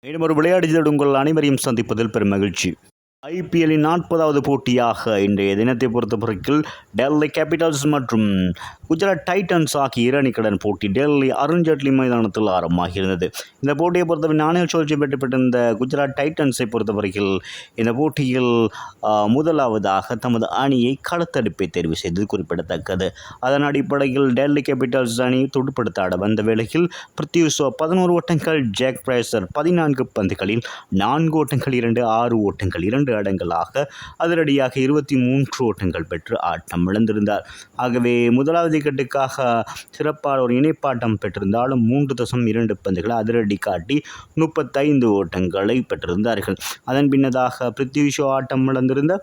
மேலும் ஒரு விளையாட்டு உங்கள் அனைவரையும் சந்திப்பதில் பெரும் மகிழ்ச்சி. ஐபிஎல்லின் 40வது போட்டியாக இன்றைய தினத்தை பொறுத்தவரையில் டெல்லி கேபிட்டல்ஸ் மற்றும் குஜராத் டைட்டன்ஸ் ஆகிய இரு அணிகளுடன் போட்டி டெல்லி அருண்ஜேட்லி மைதானத்தில் ஆரம்பமாகியிருந்தது. இந்த போட்டியை பொறுத்தவரை நாணய சுழற்சி வெற்றி பெற்றிருந்த குஜராத் டைட்டன்ஸை பொறுத்தவரையில் இந்த போட்டியில் முதலாவதாக தமது அணியை களத்தடுப்பை தேர்வு செய்தது குறிப்பிடத்தக்கது. அதன் அடிப்படையில் டெல்லி கேபிட்டல்ஸ் அணி துடுப்படுத்த ஆட வந்த வேளையில் பிருத்வி ஷா 11 ஓட்டங்கள், ஜாக் பிரேசர் 14 பந்துகளில் 4 ஓட்டங்கள் 2, 6 ஓட்டங்கள் 2 அடங்கலாக அதிரடியாக 23 ஓட்டங்கள் பெற்று ஆட்டம் இழந்திருந்தார். ஆகவே முதலாவது விக்கெட்டுக்காக சிறப்பான ஒரு இணைப்பாட்டம் பெற்றிருந்தாலும் 3.2 பந்துகளை அதிரடி காட்டி 35 ஓட்டங்களை பெற்றிருந்தார்கள். அதன் பின்னதாக பிருத்வி ஷா ஆட்டம் இழந்திருந்த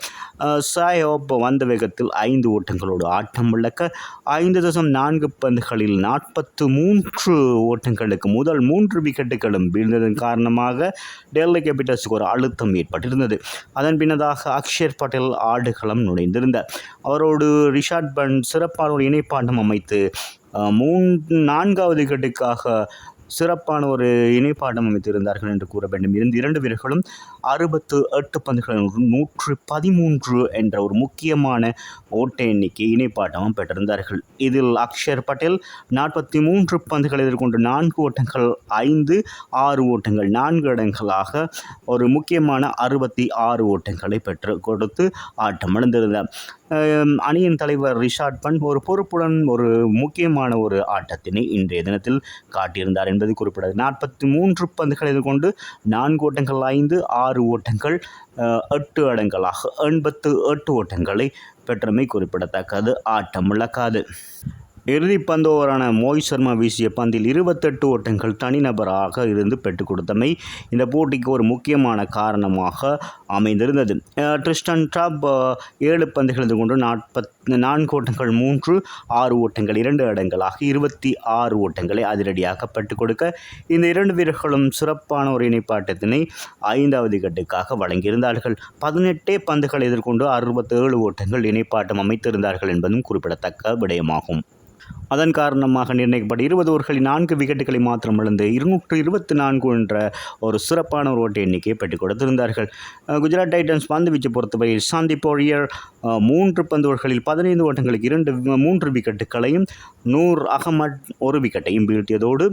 சாய் ஹோப் வந்த வேகத்தில் 5 ஓட்டங்களோடு ஆட்டம் இழக்க 5.4 பந்துகளில் 43 ஓட்டங்களுக்கு முதல் 3 விக்கெட்டுகளும் வீழ்ந்ததன் காரணமாக டெல்லி கேபிட்டல்ஸுக்கு ஒரு அழுத்தம் ஏற்பட்டிருந்தது. அதன் பின்னதாக அக்ஷர் பட்டேல் ஆடுகளம் நுழைந்திருந்தார். அவரோடு ரிஷாட் பண்ட் சிறப்பான ஒரு இணைப்பாட்டம் அமைத்து 4வது விக்கெட்டுக்காக சிறப்பான ஒரு இணைப்பாட்டம் அமைத்திருந்தார்கள் என்று கூற வேண்டும். இரண்டு வீரர்களும் 68 பந்துகள் 113 என்ற ஒரு முக்கியமான ஓட்ட எண்ணிக்கை இணைப்பாட்டமும் பெற்றிருந்தார்கள். இதில் அக்ஷர் பட்டேல் 43 பந்துகளை எதிர்கொண்டு 4 ஓட்டங்கள் 5, 6 ஓட்டங்கள் 4 இடங்களாக ஒரு முக்கியமான 66 ஓட்டங்களை பெற்று கொடுத்து ஆட்டம் இழந்திருந்தார். அணியின் தலைவர் ரிஷாட் பண்ட் ஒரு பொறுப்புடன் ஒரு முக்கியமான ஒரு ஆட்டத்தினை இன்றைய தினத்தில் காட்டியிருந்தார் என்பது குறிப்பிடத்தக்கது. 43 பந்துகளை எதிர்கொண்டு 4 ஓட்டங்கள் 5, 6 ஓட்டங்கள் 8 அடங்கலாக 88 ஓட்டங்களை பெற்றமை குறிப்பிடத்தக்கது. ஆட்டம் இழக்காது. இறுதி பந்து ஓவரான மோஹித் சர்மா வீசிய பந்தில் 28 ஓட்டங்கள் தனிநபராக இருந்து பெற்றுக் கொடுத்தமை இந்த போட்டிக்கு ஒரு முக்கியமான காரணமாக அமைந்திருந்தது. ட்ரிஸ்டன் ட்ராப் 7 பந்துகள் கொண்டு 44 ஓட்டங்கள் 3, 6 ஓட்டங்கள் 2 அடங்கலாக 26 ஓட்டங்களை அதிரடியாக பெற்றுக் கொடுக்க இந்த இரண்டு வீரர்களும் சிறப்பான ஒரு இணைப்பாட்டத்தினை 5வது விக்கெட்டுக்காக வழங்கியிருந்தார்கள். 18 பந்துகள் எதிர்கொண்டு 67 ஓட்டங்கள் இணைப்பாட்டம் அமைத்திருந்தார்கள் என்பதும் குறிப்பிடத்தக்க விடயமாகும். அதன் காரணமாக நிர்ணயிக்கப்பட்ட 20 ஓவர்களில் 4 விக்கெட்டுகளை மாத்திரம் இழந்து 224 என்ற ஒரு சிறப்பான ஒரு ஓட்ட எண்ணிக்கையை பெற்றுக் கொடுத்திருந்தார்கள். குஜராத் டைட்டன்ஸ் பந்து வீச்சு பொறுத்தவரை சந்தீப் ஓரியர் 3 பந்து ஓவர்களில் 15 ஓட்டங்களுக்கு 3 விக்கெட்டுகளையும் நூர் அகமட் 1 விக்கெட்டையும் வீழ்த்தியதோடு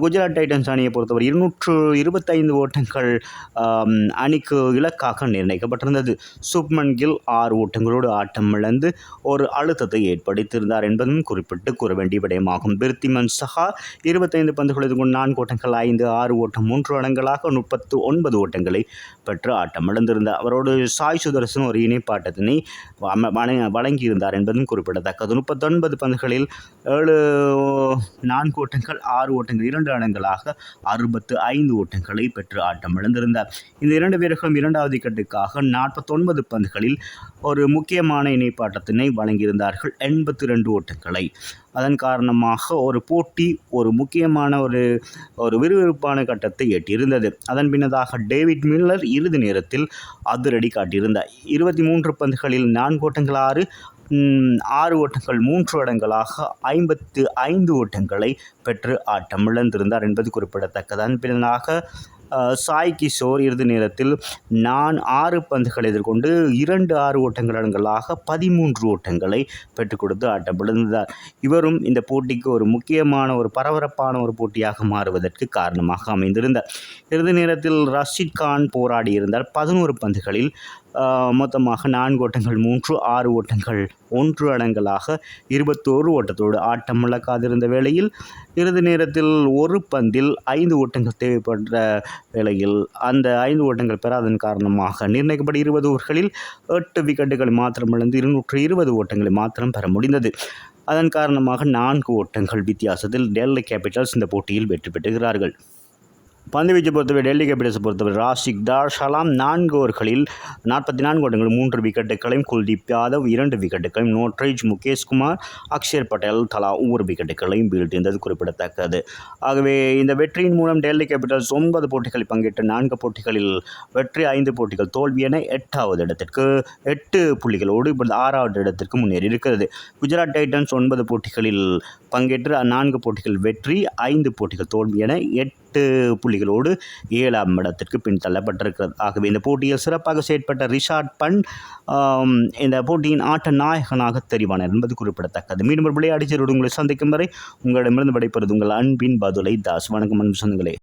குஜராத் டைட்டன்ஸ் அணியை பொறுத்தவரை 225 ஓட்டங்கள் அணிக்கு இலக்காக நிர்ணயிக்கப்பட்டிருந்தது. சுப்மன் கில் 6 ஓட்டங்களோடு ஆட்டம் இழந்து ஒரு அழுத்தத்தை ஏற்படுத்தியிருந்தார் என்பதும் குறிப்பிட்டு கூற வேண்டிய விடயமாகும். பிருத்திமன் சஹா 25 பந்துகள் எதிர்கொண்டு 4 ஓட்டங்கள் 5, 6 ஓட்டம் 3 அடங்கலாக 39 ஓட்டங்களை பெற்று ஆட்டம் இழந்திருந்தார். அவரோடு சாய் சுதர்சன் ஒரு இணைப்பாட்டத்தினை வழங்கியிருந்தார் என்பதும் குறிப்பிடத்தக்கது. 39 பந்துகளில் 4 ஓட்டங்கள் 6 ஓட்டங்கள் 2 அடங்கலாக 65 ஓட்டங்களை பெற்று ஆட்டம் இழந்திருந்தார். இந்த இரண்டு வீரர்களும் 2வது விக்கெட்டுக்காக 49 பந்துகளில் ஒரு முக்கியமான இணைப்பாட்டத்தினை வழங்கியிருந்தார்கள் 82 ஓட்டங்களை. அதன் காரணமாக ஒரு போட்டி ஒரு முக்கியமான ஒரு விறுவிறுப்பான கட்டத்தை எட்டியிருந்தது. அதன் பின்னதாக டேவிட் மில்லர் இறுதி நேரத்தில் அதிரடி காட்டியிருந்தார். 23 பந்துகளில் 4 ஓட்டங்கள் 6 ஓட்டங்கள் 3 அடங்கலாக 55 ஓட்டங்களை பெற்று ஆட்டம் இழந்திருந்தார் என்பது குறிப்பிடத்தக்கது. அதன் பின்னதாக சாய் கிஷோர் இறுதி நேரத்தில் 6 பந்துகளை எதிர்கொண்டு 6 ஓட்டங்கள் அடங்கலாக 13 ஓட்டங்களை பெற்றுக் கொடுத்து ஆட்டம் இழந்தார். இவரும் இந்த போட்டிக்கு ஒரு முக்கியமான ஒரு பரபரப்பான ஒரு போட்டியாக மாறுவதற்கு காரணமாக அமைந்திருந்தார். இறுதி நேரத்தில் ரஷீத் கான் போராடியிருந்தார். 11 பந்துகளில் மொத்தமாக 4 ஓட்டங்கள் 3, 6 ஓட்டங்கள் 1 அடங்கலாக 21 ஓட்டத்தோடு ஆட்டம் இழக்காதிருந்த வேளையில் இறுதி நேரத்தில் ஒரு பந்தில் 5 ஓட்டங்கள் தேவைப்பட்ட வேளையில் அந்த 5 ஓட்டங்கள் பெறாதன் காரணமாக நிர்ணயிக்கப்பட்ட 20 ஓவர்களில் 8 விக்கெட்டுகள் மாத்திரம் இழந்து 220 ஓட்டங்களை மாத்திரம் பெற முடிந்தது. அதன் காரணமாக 4 ஓட்டங்கள் வித்தியாசத்தில் டெல்லி கேபிட்டல்ஸ் இந்த போட்டியில் வெற்றி பெற்றுகிறார்கள். பந்து வீச்சு பொறுத்தவரை டெல்லி கேபிட்டல்ஸை பொறுத்தவரை ராஷிக் தார் ஷலாம் 4 ஓவர்களில் 44 ஓட்டங்கள் 3 விக்கெட்டுகளையும், குல்தீப் யாதவ் 2 விக்கெட்டுகளையும், நோட்ரேஜ் முகேஷ் குமார், அக்ஷர் பட்டேல் தலா 1 விக்கெட்டுகளையும் வீழ்த்தியது குறிப்பிடத்தக்கது. ஆகவே இந்த வெற்றியின் மூலம் டெல்லி கேபிட்டல்ஸ் 9 போட்டிகளில் பங்கேற்ற 4 போட்டிகளில் வெற்றி, 5 போட்டிகள் தோல்வி என 8வது இடத்திற்கு 8 புள்ளிகளோடு இப்பொழுது 6வது இடத்திற்கு முன்னேறி இருக்கிறது. குஜராத் டைட்டன்ஸ் 9 போட்டிகளில் பங்கேற்று 4 போட்டிகள் வெற்றி, 5 போட்டிகள் தோல்வி என 8 புள்ளிகளோடு 7ஆம் இடத்திற்கு பின்தள்ளப்பட்டிருக்கிறது. ஆகவே இந்த போட்டியில் சிறப்பாக செயற்பட்ட ரிஷாட் பண்ட் இந்த போட்டியின் ஆட்ட நாயகனாக தெரிவானார் என்பது குறிப்பிடத்தக்கது. மீண்டும் ஒரு விளையாட்டு செய்தியோடு உங்களை சந்திக்கும் வரை உங்களிடமிருந்து விடைபெறுவது உங்கள் அன்பின் பதுலை தாஸ். வணக்கம் அன்பு சொந்தங்களே.